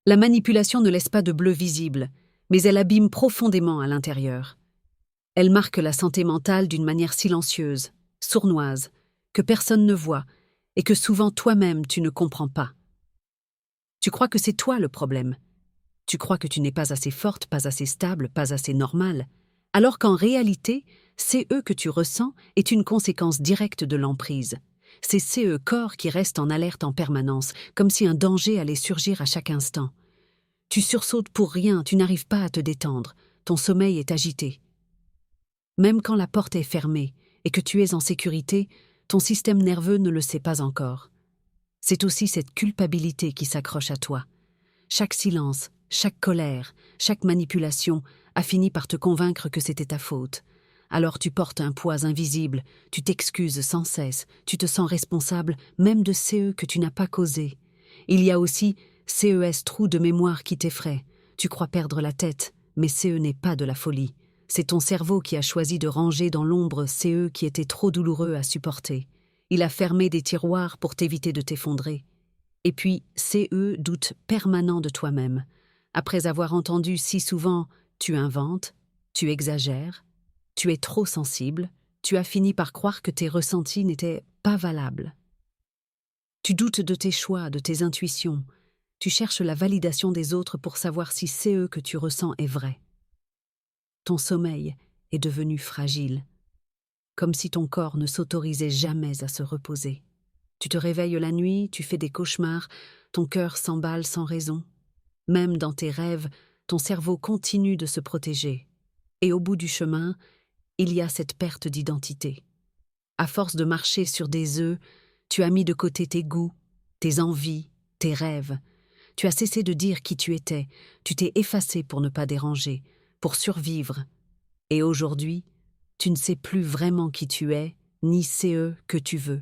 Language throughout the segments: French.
La manipulation ne laisse pas de bleu visible, mais elle abîme profondément à l'intérieur. Elle marque la santé mentale d'une manière silencieuse, sournoise, que personne ne voit et que souvent toi-même tu ne comprends pas. Tu crois que c'est toi le problème. Tu crois que tu n'es pas assez forte, pas assez stable, pas assez normale, alors qu'en réalité, c'est eux que tu ressens est une conséquence directe de l'emprise. C'est ces corps qui restent en alerte en permanence, comme si un danger allait surgir à chaque instant. Tu sursautes pour rien, tu n'arrives pas à te détendre, ton sommeil est agité. Même quand la porte est fermée et que tu es en sécurité, ton système nerveux ne le sait pas encore. C'est aussi cette culpabilité qui s'accroche à toi. Chaque silence, chaque colère, chaque manipulation a fini par te convaincre que c'était ta faute. Alors tu portes un poids invisible, tu t'excuses sans cesse, tu te sens responsable même de CE que tu n'as pas causé. Il y a aussi CES trou de mémoire qui t'effraie. Tu crois perdre la tête, mais CE n'est pas de la folie. C'est ton cerveau qui a choisi de ranger dans l'ombre CE qui était trop douloureux à supporter. Il a fermé des tiroirs pour t'éviter de t'effondrer. Et puis, CE doute permanent de toi-même. Après avoir entendu si souvent « tu inventes »,« tu exagères »,« tu es trop sensible », tu as fini par croire que tes ressentis n'étaient pas valables. Tu doutes de tes choix, de tes intuitions. Tu cherches la validation des autres pour savoir si CE que tu ressens est vrai. Ton sommeil est devenu fragile, comme si ton corps ne s'autorisait jamais à se reposer. Tu te réveilles la nuit, tu fais des cauchemars, ton cœur s'emballe sans raison. Même dans tes rêves, ton cerveau continue de se protéger. Et au bout du chemin, il y a cette perte d'identité. À force de marcher sur des œufs, tu as mis de côté tes goûts, tes envies, tes rêves. Tu as cessé de dire qui tu étais, tu t'es effacé pour ne pas déranger, pour survivre. Et aujourd'hui, tu ne sais plus vraiment qui tu es, ni CE que tu veux.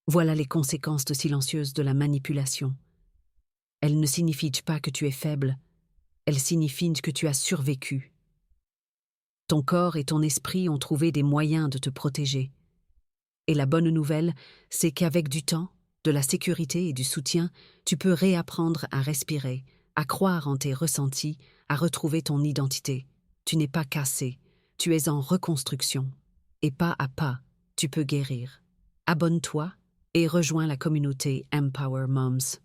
Voilà les conséquences silencieuses de la manipulation. Elles ne signifient pas que tu es faible, elles signifient que tu as survécu. Ton corps et ton esprit ont trouvé des moyens de te protéger. Et la bonne nouvelle, c'est qu'avec du temps, de la sécurité et du soutien, tu peux réapprendre à respirer, à croire en tes ressentis, à retrouver ton identité. Tu n'es pas cassé, tu es en reconstruction. Et pas à pas, tu peux guérir. Abonne-toi et rejoins la communauté Empower Moms.